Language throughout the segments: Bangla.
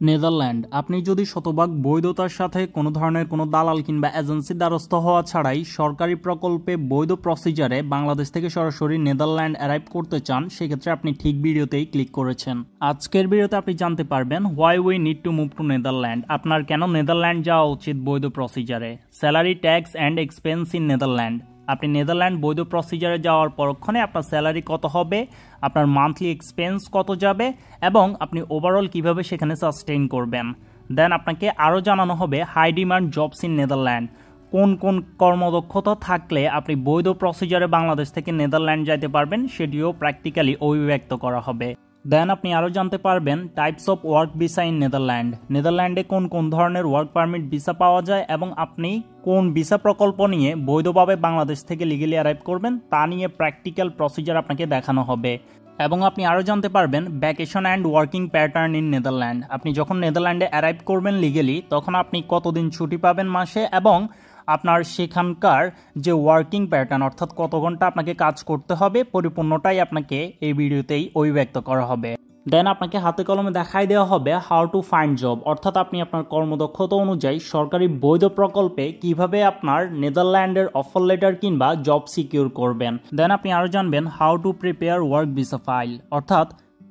নেদারল্যান্ড। আপনি যদি শতভাগ বৈধতার সাথে কোনো ধরনের কোনো দালাল কিংবা এজেন্সির দ্বারস্থ হওয়া ছাড়াই সরকারি প্রকল্পে বৈধ প্রসিজারে বাংলাদেশ থেকে সরাসরি নেদারল্যান্ড অ্যারাইভ করতে চান, সেক্ষেত্রে আপনি ঠিক ভিডিওতেই ক্লিক করেছেন। আজকের ভিডিওতে আপনি জানতে পারবেন why we need to move to Netherland. আপনার কেন নেদারল্যান্ড যাওয়া উচিত বৈধ প্রসিজারে। Salary, tax and expense in Netherland. আপনি নেদারল্যান্ড বৈধ প্রসিজারে যাওয়ার পরক্ষণে আপনার স্যালারি কত হবে, আপনার মান্থলি এক্সপেন্স কত যাবে এবং আপনি ওভারঅল কিভাবে সেখানে সাস্টেইন করবেন। দেন আপনাকে আরও জানানো হবে high demand jobs in Netherland. কোন কোন কর্মদক্ষতা থাকলে আপনি বৈধ প্রসিজারে বাংলাদেশ থেকে নেদারল্যান্ড যাইতে পারবেন, সেটিও প্র্যাকটিক্যালি অভিব্যক্ত করা হবে। দেন আপনি আরও জানতে পারবেন types of work visa in Netherland. নেদারল্যান্ডে কোন কোন ধরনের ওয়ার্ক পারমিট ভিসা পাওয়া যায় এবং আপনি কোন ভিসা প্রকল্প নিয়ে বৈধভাবে বাংলাদেশ থেকে লিগেলি অ্যারাইভ করবেন তা নিয়ে প্র্যাকটিক্যাল প্রসিজার আপনাকে দেখানো হবে। এবং আপনি আরও জানতে পারবেন vacation and working pattern in Netherland. আপনি যখন নেদারল্যান্ডে অ্যারাইভ করবেন লিগেলি, তখন আপনি কতদিন ছুটি পাবেন মাসে এবং আপনার সেখানকার যে ওয়ার্কিং প্যাটার্ন অর্থাৎ কত ঘন্টা আপনাকে কাজ করতে হবে, পরিপূর্ণটাই আপনাকে এই ভিডিওতেই অভিব্যক্ত করা হবে। দেন আপনাকে হাতে কলমে দেখাই দেওয়া হবে হাউ টু ফাইন্ড জব, অর্থাৎ আপনি আপনার কর্মদক্ষতা অনুযায়ী সরকারি বৈধ প্রকল্পে কিভাবে আপনার নেদারল্যান্ডের অফার লেটার কিংবা জব সিকিউর করবেন। দেন আপনি আরও জানবেন how to prepare work visa file, অর্থাৎ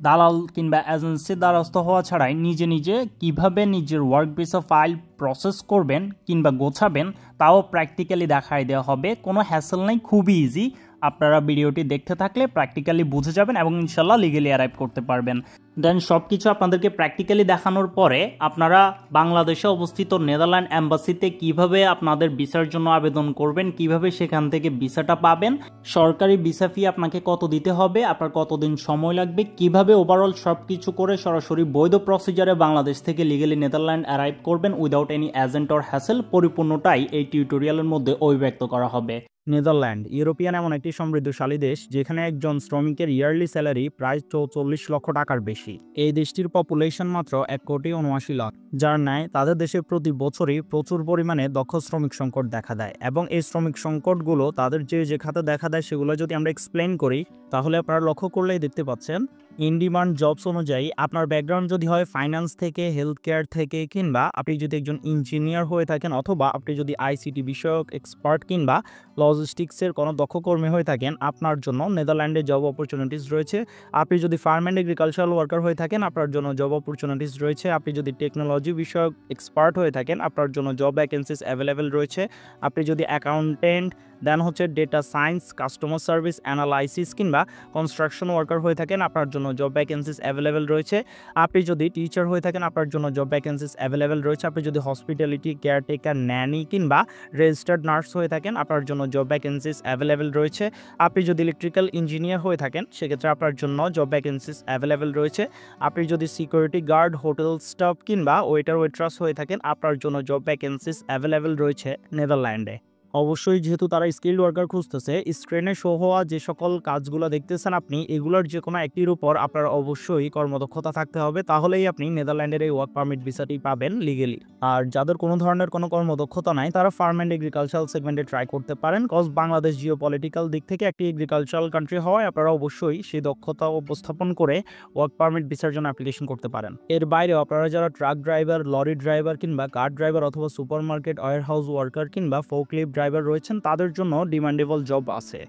দালাল কিংবা এজেন্সির দ্বারস্থ হওয়া ছাড়াই নিজে নিজে কিভাবে নিজের ওয়ার্ক ভিসা ফাইল প্রসেস করবেন কিংবা গোছাবেন, তাও প্র্যাকটিক্যালি দেখাই দেওয়া হবে। কোনো হ্যাসেল নেই, খুবই ইজি। আপনারা ভিডিওটি দেখতে থাকলে প্র্যাকটিক্যালি বুঝে যাবেন এবং ইনশাল্লাহ লিগেলি অ্যারাইভ করতে পারবেন। দেন সব কিছু আপনাদেরকে প্র্যাকটিক্যালি দেখানোর পরে আপনারা বাংলাদেশে অবস্থিত নেদারল্যান্ড এম্বাসিতে কিভাবে আপনাদের ভিসার জন্য আবেদন করবেন, কিভাবে সেখান থেকে ভিসাটা পাবেন, সরকারি ভিসা ফি আপনাকে কত দিতে হবে, আপনার কতদিন সময় লাগবে, কিভাবে ওভারঅল সব কিছু করে সরাসরি বৈধ প্রসিজারে বাংলাদেশ থেকে লিগেলি নেদারল্যান্ড অ্যারাইভ করবেন without any agent or hassle, পরিপূর্ণটাই এই টিউটোরিয়ালের মধ্যে অভিব্যক্ত করা হবে। নেদারল্যান্ড ইউরোপিয়ান এমন একটি সমৃদ্ধশালী দেশ যেখানে একজন শ্রমিকের ইয়ারলি স্যালারি প্রায় 44 লক্ষ টাকার বেশি। এই দেশটির পপুলেশন মাত্র 1,79,00,000, যার ন্যায় তাদের দেশে প্রতি বছরই প্রচুর পরিমাণে দক্ষ শ্রমিক সংকট দেখা দেয়। এবং এই শ্রমিক সংকটগুলো তাদের যে খাতে দেখা দেয় সেগুলো যদি আমরা এক্সপ্লেন করি, তাহলে আপনারা লক্ষ্য করলেই দেখতে পাচ্ছেন ইন ডিমান্ড জবস অনুযায়ী আপনার ব্যাকগ্রাউন্ড যদি হয় ফাইন্যান্স থেকে, হেলথ কেয়ার থেকে, কিংবা আপনি যদি একজন ইঞ্জিনিয়ার হয়ে থাকেন, অথবা আপনি যদি আইসিটি বিষয়ক এক্সপার্ট কিংবা লজিস্টিক্সের কোনো দক্ষ কর্মী হয়ে থাকেন, আপনার জন্য নেদারল্যান্ডে জব অপরচুনিটিস রয়েছে। আপনি যদি ফার্ম অ্যান্ড এগ্রিকালচারাল ওয়ার্কার হয়ে থাকেন, আপনার জন্য জব অপরচুনিটিস রয়েছে। আপনি যদি টেকনোলজি বিষয়ক এক্সপার্ট হয়ে থাকেন, আপনার জন্য জব ভ্যাকেন্সিস অ্যাভেলেবেল রয়েছে। আপনি যদি accountant, then data science, customer service analysis কিংবা কনস্ট্রাকশন ওয়ার্কার হয়ে থাকেন, আপনার জন্য জব ভ্যাকেন্সিস অ্যাভেলেবেল রয়েছে। আপনি যদি টিচার হয়ে থাকেন, আপনার জন্য জব ভ্যাকেন্সিস অ্যাভেলেবেল রয়েছে। আপনি যদি হসপিটালিটি, কেয়ারটেকার, ন্যানি কিংবা রেজিস্টার্ড নার্স হয়ে থাকেন, আপনার জন্য জব ভ্যাকেন্সিস অ্যাভেলেবেল রয়েছে। আপনি যদি ইলেকট্রিক্যাল ইঞ্জিনিয়ার হয়ে থাকেন, সেক্ষেত্রে আপনার জন্য জব ভ্যাকেন্সিস অ্যাভেলেবেল রয়েছে। আপনি যদি সিকিউরিটি গার্ড, হোটেল স্টাফ কিংবা ওয়েটার ওয়েট্রাস হয়ে থাকেন, আপনার জন্য জব ভ্যাকেন্সিস অ্যাভেলেবেল রয়েছে নেদারল্যান্ডে। অবশ্যই যেহেতু তারা স্কিল্ড ওয়ার্কার খুঁজতেছে, স্ক্রিনে শো হওয়া যে সকল কাজগুলো দেখতেছেন আপনি, এগুলোর যে কোনো একটির উপর আপনার অবশ্যই কর্মদক্ষতা থাকতে হবে, তাহলেই আপনি নেদারল্যান্ডের এই ওয়ার্ক পারমিট ভিসাটি পাবেন লিগেলি। আর যাদের কোনো ধরনের কোনো কর্মদক্ষতা নাই, তারা ফার্ম অ্যান্ড এগ্রিকালচারাল সেগমেন্টে ট্রাই করতে পারেন। কজ বাংলাদেশ জিও পলিটিক্যাল দিক থেকে একটি এগ্রিকালচারাল কান্ট্রি হওয়ায় আপনারা অবশ্যই সেই দক্ষতা উপস্থাপন করে ওয়ার্ক পারমিট ভিসার জন্য অ্যাপ্লিকেশন করতে পারেন। এর বাইরেও আপনারা যারা ট্রাক ড্রাইভার, লরি ড্রাইভার কিংবা কার ড্রাইভার অথবা supermarket warehouse worker কিংবা ফোকলিফট ড্রাইভার রয়েছেন, তাদের জন্য ডিমান্ডেবল জব আছে।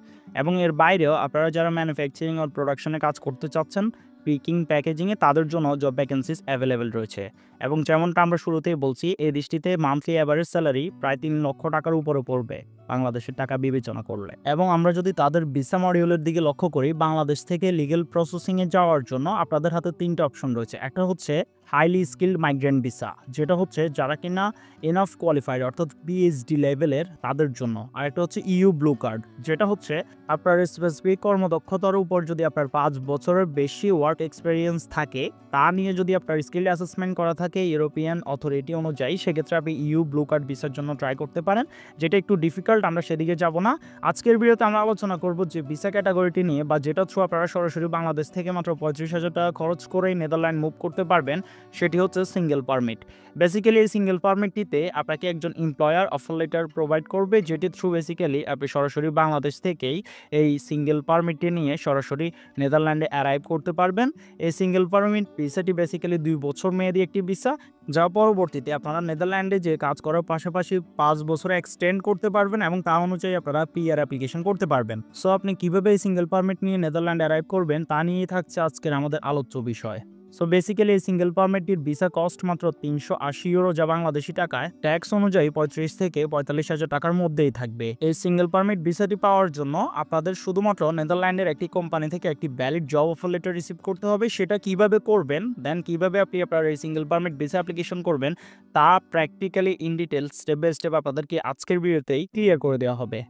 এবং এর বাইরেও আপনারা যারা ম্যানুফ্যাকচারিং আর প্রোডাকশনে কাজ করতে চাচ্ছেন, পিকিং, প্যাকেজিংয়ে, তাদের জন্য জব ভ্যাকেন্সিস অ্যাভেলেবেল রয়েছে। এবং যেমনটা আমরা শুরুতেই বলছি, এই দেশটিতে মান্থলি অ্যাভারেজ স্যালারি প্রায় 3 লক্ষ টাকার উপরে পড়বে বাংলাদেশের টাকা বিবেচনা করলে। এবং আমরা যদি তাদের ভিসা মডিউলের দিকে লক্ষ্য করি, বাংলাদেশ থেকে লিগেল প্রসেসিংয়ে যাওয়ার জন্য আপনাদের হাতে 3টা অপশন রয়েছে। একটা হচ্ছে হাইলি স্কিল্ড মাইগ্রেন্ট ভিসা, যেটা হচ্ছে যারা কিনা এনাফ কোয়ালিফাইড অর্থাৎ পিএইচডি লেভেলের তাদের জন্য। আর একটা হচ্ছে ইউ ব্লু কার্ড, যেটা হচ্ছে আপনার স্পেসিফিক কর্মদক্ষতার উপর যদি আপনার 5 বছরের বেশি ওয়ার্ক এক্সপিরিয়েন্স থাকে, তা নিয়ে যদি আপনার স্কিল অ্যাসেসমেন্ট করা থাকে ইউরোপিয়ান অথরিটি অনুযায়ী, সেক্ষেত্রে আপনি ইউ ব্লু কার্ড ভিসার জন্য ট্রাই করতে পারেন, যেটা একটু ডিফিকাল্ট। আমরা সেদিকে যাব না। আজকের ভিডিওতে আমরা আলোচনা করব যে ভিসা ক্যাটাগরিটি নিয়ে, বা যেটা থ্রু আপনারা সরাসরি বাংলাদেশ থেকে মাত্র 35,000 টাকা খরচ করেই নেদারল্যান্ড মুভ করতে পারবেন, সেটি হচ্ছে সিঙ্গেল পারমিট। বেসিক্যালি এই সিঙ্গেল পারমিটটিতে আপনাকে একজন এমপ্লয়ার অফার লেটার প্রোভাইড করবে, যেটি থ্রু বেসিক্যালি আপনি সরাসরি বাংলাদেশ থেকেই এই সিঙ্গেল পারমিটটি নিয়ে সরাসরি নেদারল্যান্ডে অ্যারাইভ করতে পারবেন। এই সিঙ্গেল পারমিট ভিসাটি বেসিক্যালি 2 বছর মেয়াদি একটি ভিসা, যা পরবর্তীতে আপনারা নেদারল্যান্ডে যে কাজ করার পাশাপাশি 5 বছরে এক্সটেন্ড করতে পারবেন এবং তা অনুযায়ী আপনারা পিআর অ্যাপ্লিকেশন করতে পারবেন। সো আপনি কিভাবে এই সিঙ্গেল পারমিট নিয়ে নেদারল্যান্ডে অ্যারাইভ করবেন তা নিয়েই থাকছে আজকের আমাদের আলোচ্য বিষয়। সো বেসিক্যালি এই সিঙ্গেল পারমিটটির ভিসা কস্ট মাত্র 380 ইউরো, যা বাংলাদেশি টাকায় ট্যাক্স অনুযায়ী 35 থেকে 45,000 টাকার মধ্যেই থাকবে। এই সিঙ্গেল পারমিট ভিসাটি পাওয়ার জন্য আপনাদের শুধুমাত্র নেদারল্যান্ডের একটি কোম্পানি থেকে একটি valid job offer letter receive করতে হবে। সেটা কিভাবে করবেন, দেন কিভাবে আপনি আপনার এই সিঙ্গেল পারমিট ভিসা অ্যাপ্লিকেশন করবেন, তা practically in detail step by step আপনাদেরকে আজকের ভিডিওতেই ক্লিয়ার করে দেওয়া হবে।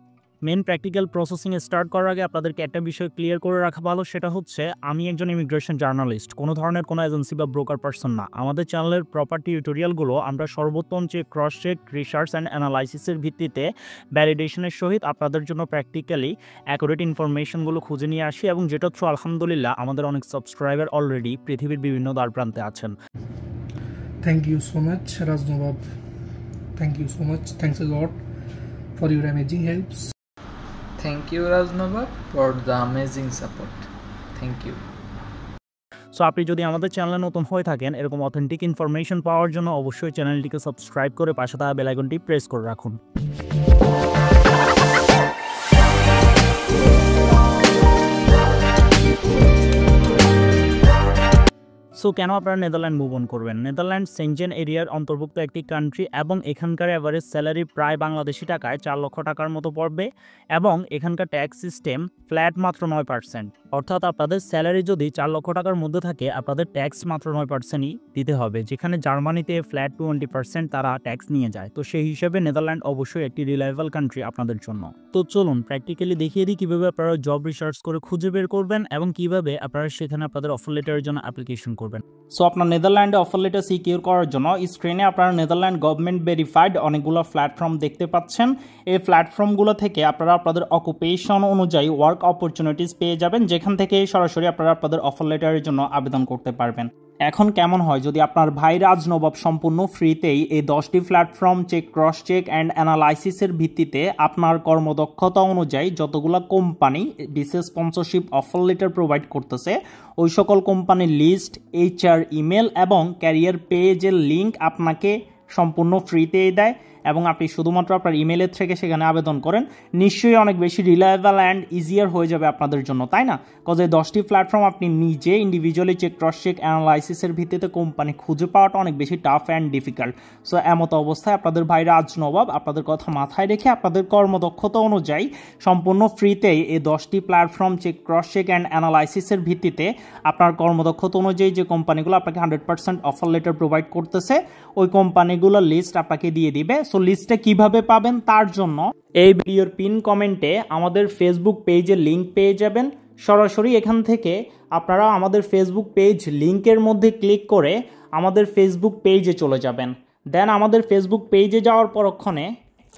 মেন প্র্যাকটিক্যাল প্রসেসিং স্টার্ট করার আগে আপনাদেরকে একটা বিষয় ক্লিয়ার করে রাখা ভালো, সেটা হচ্ছে আমি একজন ইমিগ্রেশন জার্নালিস্ট, কোনো ধরনের কোনো এজেন্সি বা ব্রোকার পারসন না। আমাদের চ্যানেলের প্রপার টিউটোরিয়ালগুলো আমরা সর্বোত্তম check, cross check, research and অ্যানালাইসিসের ভিত্তিতে ভ্যালিডেশনের সহিত আপনাদের জন্য প্র্যাকটিক্যালি অ্যাকুরেট ইনফরমেশনগুলো খুঁজে নিয়ে আসি, এবং যেটা থ্রু আলহামদুলিল্লাহ আমাদের অনেক সাবস্ক্রাইবার অলরেডি পৃথিবীর বিভিন্ন দ্বার প্রান্তে আছেন। Thank you so much, Raj Nawab. Thank you so much. Thanks a lot for your amazing helps. Thank you, Raj Nawab, for the amazing support. Thank you. So আপনি যদি আমাদের চ্যানেলে নতুন হয়ে থাকেন, এরকম অথেন্টিক ইনফরমেশন পাওয়ার জন্য অবশ্যই চ্যানেলটিকে সাবস্ক্রাইব করে পাশে থাকা বেল আইকনটি প্রেস করে রাখুন। সো কেন আপনারা নেদারল্যান্ড মুভ অন করবেন? নেদারল্যান্ড সেনজেন এরিয়ার অন্তর্ভুক্ত একটি কান্ট্রি এবং এখানকার অ্যাভারেজ স্যালারি প্রায় বাংলাদেশি টাকায় 4 লক্ষ টাকার মতো পড়বে, এবং এখানকার ট্যাক্স সিস্টেম ফ্ল্যাট মাত্র 9%। অর্থাৎ আপনাদের স্যালারি যদি 4 লক্ষ টাকার মধ্যে থাকে, আপনাদের ট্যাক্স মাত্র 9%ই দিতে হবে, যেখানে জার্মানিতে ফ্ল্যাট 20% তারা ট্যাক্স নিয়ে যায়। তো সেই হিসেবে নেদারল্যান্ড অবশ্যই একটি রিলায়েবল কান্ট্রি আপনাদের জন্য। তো চলুন প্র্যাকটিক্যালি দেখিয়ে দিই কীভাবে আপনারা জব রিসার্চ করে খুঁজে বের করবেন এবং কিভাবে আপনারা সেখানে আপনাদের অফার লেটারের জন্য অ্যাপ্লিকেশন করবেন। সো আপনার নেদারল্যান্ডে অফার লেটার সিকিউর করার জন্য স্ক্রিনে আপনারা নেদারল্যান্ড গভর্নমেন্ট ভেরিফাইড অনেকগুলো প্ল্যাটফর্ম দেখতে পাচ্ছেন। এই প্ল্যাটফর্মগুলো থেকে আপনারা আপনাদের অকুপেশন অনুযায়ী ওয়ার্ক অপরচুনিটিস পেয়ে যাবেন, যেখান থেকে সরাসরি আপনারা আপনাদের অফার লেটারের জন্য আবেদন করতে পারবেন। এখন কেমন হয় যদি আপনার ভাই রাজ নবাব সম্পূর্ণ ফ্রিতেই এই 10টি platform check, cross check and অ্যানালাইসিসের ভিত্তিতে আপনার কর্মদক্ষতা অনুযায়ী যতগুলো কোম্পানি বিশেষ স্পন্সরশিপ অফার লেটার প্রোভাইড করতেছে, ওই সকল কোম্পানির লিস্ট, HR ইমেল এবং ক্যারিয়ার পেজের লিঙ্ক আপনাকে সম্পূর্ণ ফ্রিতেই দেয়, এবং আপনি শুধুমাত্র আপনার ইমেলের থেকে সেখানে আবেদন করেন। নিশ্চয়ই অনেক বেশি রিলায়েবল অ্যান্ড ইজিয়ার হয়ে যাবে আপনাদের জন্য, তাই না? কজ এই 10টি প্ল্যাটফর্ম আপনি নিজে ইন্ডিভিজুয়ালি চেক, ক্রস চেক, অ্যানালাইসিসের ভিত্তিতে কোম্পানি খুঁজে পাওয়াটা অনেক বেশি টাফ অ্যান্ড ডিফিকাল্ট। সো এমত অবস্থায় আপনাদের ভাই রাজ নবাব আপনাদের কথা মাথায় রেখে আপনাদের কর্মদক্ষতা অনুযায়ী সম্পূর্ণ ফ্রিতেই এই 10টি platform check, cross check and অ্যানালাইসিসের ভিত্তিতে আপনার কর্মদক্ষতা অনুযায়ী যে কোম্পানিগুলো আপনাকে 100% অফার লেটার প্রোভাইড করতেছে, ওই কোম্পানিগুলোর লিস্ট আপনাকে দিয়ে দিবে। সো লিস্টটা কিভাবে পাবেন তার জন্য এই ভিডিওর পিন কমেন্টে আমাদের ফেসবুক পেজের লিঙ্ক পেয়ে যাবেন। সরাসরি এখান থেকে আপনারা আমাদের ফেসবুক পেজ লিঙ্কের মধ্যে ক্লিক করে আমাদের ফেসবুক পেজে চলে যাবেন। দেন আমাদের ফেসবুক পেজে যাওয়ার পরক্ষণে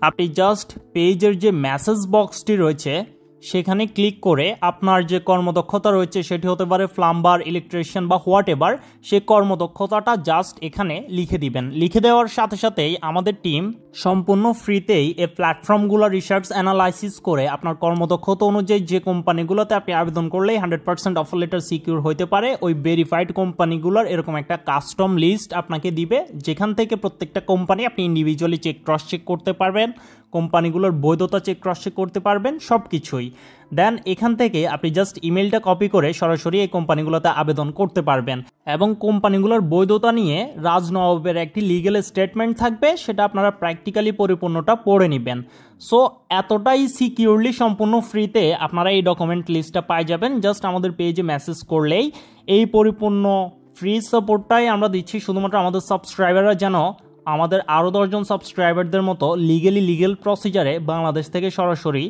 আপনি জাস্ট পেজের যে মেসেজ বক্সটি রয়েছে সেখানে ক্লিক করে আপনার যে কর্মদক্ষতা রয়েছে, সেটি হতে পারে প্লাম্বার, ইলেকট্রিশিয়ান বা হোয়াট এভার, সে কর্মদক্ষতাটা জাস্ট এখানে লিখে দিবেন। লিখে দেওয়ার সাথে সাথেই আমাদের টিম সম্পূর্ণ ফ্রিতেই এই প্ল্যাটফর্মগুলো রিসার্চ অ্যানালাইসিস করে আপনার কর্মদক্ষতা অনুযায়ী যে কোম্পানিগুলোতে আপনি আবেদন করলেই 100% অফার লেটার সিকিউর হতে পারে, ওই ভেরিফাইড কোম্পানিগুলোর এরকম একটা কাস্টম লিস্ট আপনাকে দিবে, যেখান থেকে প্রত্যেকটা কোম্পানি আপনি ইন্ডিভিজুয়ালি চেক, ক্রস চেক করতে পারবেন, কোম্পানিগুলোর বৈধতা চেক, ক্রস চেক করতে পারবেন, সব কিছুই। দেন এখান থেকে আপনি জাস্ট ইমেলটা কপি করে সরাসরি এই কোম্পানিগুলোতে আবেদন করতে পারবেন, এবং কোম্পানিগুলোর বৈধতা নিয়ে রাজ নবাবের একটি লিগ্যাল স্টেটমেন্ট থাকবে, সেটা আপনারা প্র্যাকটিক্যালি পরিপূর্ণটা পড়ে নেবেন। সো এতটাই সিকিউরলি সম্পূর্ণ ফ্রিতে আপনারা এই ডকুমেন্ট লিস্টটা পাই যাবেন। জাস্ট আমাদের পেজে মেসেজ করলেই এই পরিপূর্ণ ফ্রি সাপোর্টটাই আমরা দিচ্ছি শুধুমাত্র আমাদের সাবস্ক্রাইবাররা যেন আমাদের আরও 10 জন সাবস্ক্রাইবারদের মতো লিগেল প্রসিজারে বাংলাদেশ থেকে সরাসরি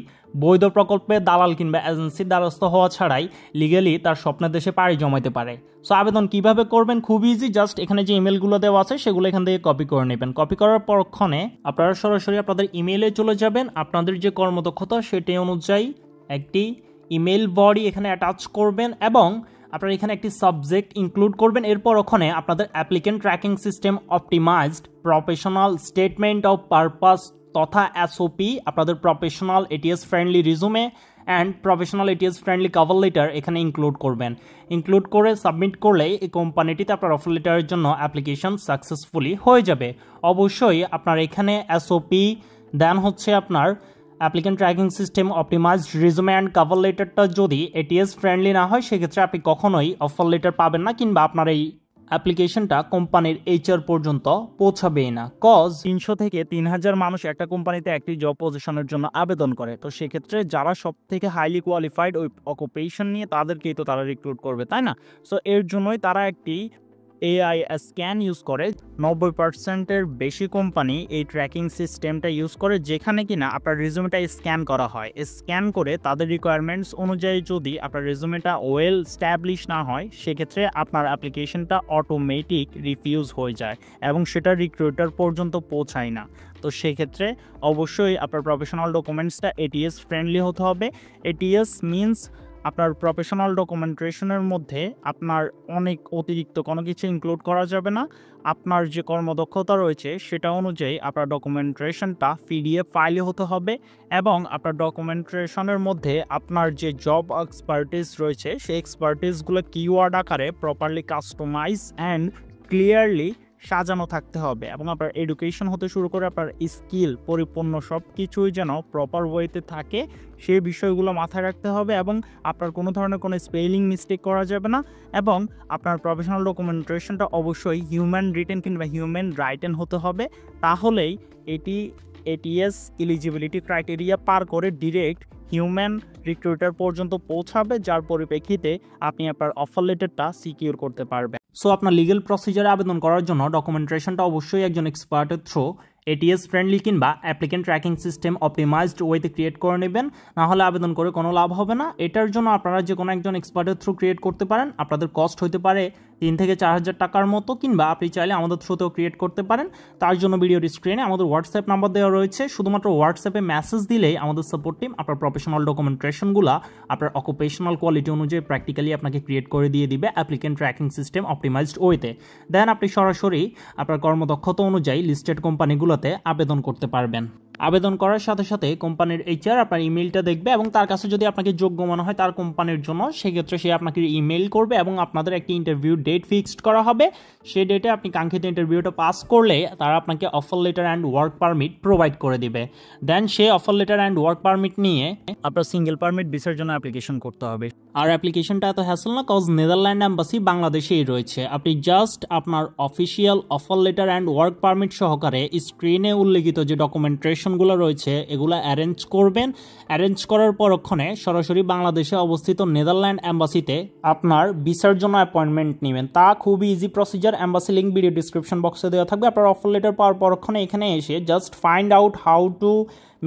বৈধ প্রকল্পে দালাল কিংবা এজেন্সির দ্বারস্থ হওয়া ছাড়াই লিগেলি তার স্বপ্নের দেশে পাড়ি জমাইতে পারে। সো আবেদন কিভাবে করবেন? খুব ইজি। জাস্ট এখানে যে ইমেলগুলো দেওয়া আছে সেগুলো এখান থেকে কপি করে নেবেন। কপি করার পরক্ষণে আপনারা সরাসরি আপনাদের ইমেইলে চলে যাবেন। আপনাদের যে কর্মদক্ষতা সেটি অনুযায়ী একটি ইমেল বডি এখানে অ্যাটাচ করবেন, এবং আপনারা এখানে একটি সাবজেক্ট ইনক্লুড করবেন। এরপর ওখানে আপনাদের applicant tracking system optimised, professional statement of purpose তথা এসওপি, আপনাদের professional ATS friendly রিজুমে and professional ATS friendly cover letter এখানে ইনক্লুড করবেন। ইনক্লুড করে সাবমিট করলে এই কোম্পানিটিতে আপনার অফার লেটারের জন্য অ্যাপ্লিকেশন সাকসেসফুলি হয়ে যাবে। অবশ্যই আপনার এখানে এসওপি দেন হচ্ছে আপনার applicant tracking system optimized resume and cover লেটারটা যদি এটিএস ফ্রেন্ডলি না হয় সেক্ষেত্রে আপনি কখনোই অফার লেটার পাবেন না, কিংবা আপনার এই অ্যাপ্লিকেশনটা কোম্পানির এইচআর পর্যন্ত পৌঁছাবেই না। কজ 300 থেকে 3000 মানুষ একটা কোম্পানিতে একটি জব পজিশনের জন্য আবেদন করে, তো সেক্ষেত্রে যারা সব থেকে হাইলি কোয়ালিফাইড ওই অকুপেশন নিয়ে তাদেরকেই তো তারা রিক্রুট করবে, তাই না? সো এর জন্যই তারা একটি এআই স্ক্যান ইউজ করে। 90%-এর বেশি কোম্পানি এই ট্র্যাকিং সিস্টেমটা ইউজ করে, যেখানে কিনা আপনার রেজুমেটা স্ক্যান করা হয়। স্ক্যান করে তাদের রিকোয়ারমেন্টস অনুযায়ী যদি আপনার রেজুমেটা ওয়েল স্ট্যাবলিশ না হয় সেক্ষেত্রে আপনার অ্যাপ্লিকেশনটা অটোমেটিক রিফিউজ হয়ে যায় এবং সেটা রিক্রুটার পর্যন্ত পৌঁছায় না। তো সেক্ষেত্রে অবশ্যই আপনার প্রফেশনাল ডকুমেন্টসটা এটিএস ফ্রেন্ডলি হতে হবে। এটিএস মিনস আপনার প্রফেশনাল ডকুমেন্টেশনের মধ্যে আপনার অনেক অতিরিক্ত কোনো কিছু ইনক্লুড করা যাবে না। আপনার যে কর্মদক্ষতা রয়েছে সেটা অনুযায়ী আপনার ডকুমেন্টেশনটা পিডিএফ ফাইলে হতে হবে এবং আপনার ডকুমেন্টেশনের মধ্যে আপনার যে জব এক্সপার্টিস রয়েছে সেই এক্সপার্টিসগুলো কিওয়ার্ড আকারে প্রপারলি কাস্টমাইজ অ্যান্ড ক্লিয়ারলি সাজানো থাকতে হবে এবং আপনার এডুকেশন হতে শুরু করে আপনার স্কিল পরিপূর্ণ সব কিছুই যেন প্রপার ওয়েতে থাকে সেই বিষয়গুলো মাথায় রাখতে হবে এবং আপনার কোনো ধরনের কোনো স্পেলিং মিস্টেক করা যাবে না এবং আপনার প্রফেশনাল ডকুমেন্টেশনটা অবশ্যই হিউম্যান রিটেন কিংবা হিউম্যান রাইটেন হতে হবে। তাহলেই এটি এটিএস এলিজিবিলিটি ক্রাইটেরিয়া পার করে ডিরেক্ট হিউম্যান রিক্রুটার পর্যন্ত পৌঁছাবে, যার পরিপ্রেক্ষিতে আপনি আপনার অফার লেটারটা সিকিউর করতে পারবেন। সো আপনার লিগেল প্রসিজারে আবেদন করার জন্য ডকুমেন্টেশনটা অবশ্যই একজন এক্সপার্টের থ্রু এটিএস ফ্রেন্ডলি কিংবা অ্যাপ্লিকেন্ট ট্র্যাকিং সিস্টেম অপটিমাইজড ওয়েতে ক্রিয়েট করে নেবেন, না হলে আবেদন করে কোনো লাভ হবে না। এটার জন্য আপনারা যে কোনো একজন এক্সপার্টের থ্রু ক্রিয়েট করতে পারেন। আপনাদের কস্ট হতে পারে 3 থেকে 4000 টাকার মতো, কিংবা আপনি চাইলে আমাদের থ্রুতেও ক্রিয়েট করতে পারেন। তার জন্য ভিডিওর স্ক্রিনে আমাদের হোয়াটসঅ্যাপ নাম্বার দেওয়া রয়েছে। শুধুমাত্র হোয়াটসঅ্যাপে মেসেজ দিলেই আমাদের সাপোর্ট টিম আপনার প্রফেশনাল ডকুমেন্টেশনগুলো আপনার অকুপেশনাল কোয়ালিটি অনুযায়ী প্র্যাকটিক্যালি আপনাকে ক্রিয়েট করে দিয়ে দিবে অ্যাপ্লিকেন্ট ট্র্যাকিং সিস্টেম অপটিমাইজড ওয়েতে। দেন আপনি সরাসরি আপনার কর্মদক্ষতা অনুযায়ী লিস্টেড কোম্পানিগুলোতে আবেদন করতে পারবেন। আবেদন করার সাথে সাথে কোম্পানির এইচআর আপনার ইমেলটা দেখবে এবং তার কাছে যদি আপনাকে যোগ্য মনে হয় তার কোম্পানির জন্য, সেক্ষেত্রে সে আপনাকে ইমেল করবে এবং আপনাদের একটি ইন্টারভিউ ডেট ফিক্সড করা হবে। সেই ডেটে আপনি কাঙ্ক্ষিত ইন্টারভিউটা পাস করলে তারা আপনাকে offer letter and work permit provide করে দিবে। দেন সে offer letter and work permit নিয়ে আপনার সিঙ্গেল পারমিট ভিসার জন্য অ্যাপ্লিকেশন করতে হবে। আর অ্যাপ্লিকেশনটা এত হ্যাসেল না, কজ নেদারল্যান্ড এম্বাসি বাংলাদেশেই রয়েছে। আপনি জাস্ট আপনার official offer letter and work permit সহকারে স্ক্রিনে উল্লেখিত যে ডকুমেন্টেশনগুলো রয়েছে এগুলো অ্যারেঞ্জ করবেন। অ্যারেঞ্জ করার পরক্ষণে সরাসরি বাংলাদেশে অবস্থিত নেদারল্যান্ড এম্বাসিতে আপনার ভিসার জন্য অ্যাপয়েন্টমেন্ট নেবেন। তা খুবই easy procedure. Embassy link video description বক্সে দেওয়া থাকবে। আপনার অফার লেটার পাওয়ার পরক্ষণে এখানে এসে just find out how to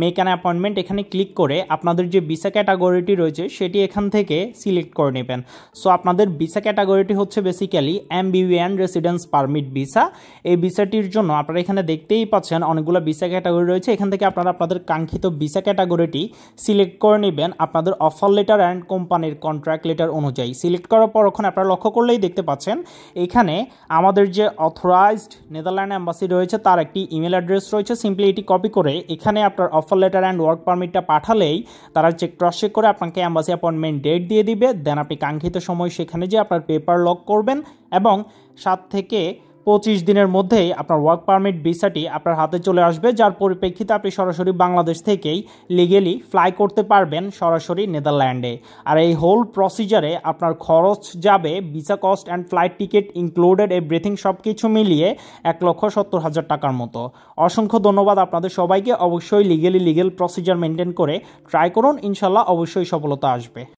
make an appointment এখানে ক্লিক করে আপনাদের যে ভিসা ক্যাটাগরিটি রয়েছে সেটি এখান থেকে সিলেক্ট করে নেবেন। সো আপনাদের ভিসা ক্যাটাগরিটি হচ্ছে বেসিক্যালি এমবিবিএন রেসিডেন্স পারমিট ভিসা। এই ভিসাটির জন্য আপনারা এখানে দেখতেই পাচ্ছেন অনেকগুলো ভিসা ক্যাটাগরি রয়েছে। এখান থেকে আপনারা আপনাদের কাঙ্ক্ষিত ভিসা ক্যাটাগরিটি সিলেক্ট করে নেবেন আপনাদের অফার লেটার অ্যান্ড কোম্পানির কন্ট্রাক্ট লেটার অনুযায়ী। সিলেক্ট করার পর ওখানে আপনারা লক্ষ্য করলেই দেখতে পাচ্ছেন এখানে আমাদের যে অথরাইজড নেদারল্যান্ড এম্বাসি রয়েছে তার একটি ইমেল অ্যাড্রেস রয়েছে। সিম্পলি এটি কপি করে এখানে আপনার অফার লেটার অ্যান্ড ওয়ার্ক পারমিটটা পাঠালেই তারা ক্রস চেক করে আপনাকে এম্বাসি অ্যাপয়েন্টমেন্ট ডেট দিয়ে দিবে। দেন আপনি কাঙ্ক্ষিত সময় সেখানে যে আপনার পেপার লক করবেন এবং 7 থেকে 25 দিনের মধ্যেই আপনার ওয়ার্ক পারমিট ভিসাটি আপনার হাতে চলে আসবে, যার পরিপ্রেক্ষিতে আপনি সরাসরি বাংলাদেশ থেকেই লিগেলি ফ্লাই করতে পারবেন সরাসরি নেদারল্যান্ডে। আর এই হোল প্রসিজারে আপনার খরচ যাবে visa cost and flight ticket included everything সব কিছু মিলিয়ে 1,70,000 টাকার মতো। অসংখ্য ধন্যবাদ আপনাদের সবাইকে। অবশ্যই লিগেল প্রসিজার মেনটেন করে ট্রাই করুন, ইনশাল্লাহ অবশ্যই সফলতা আসবে।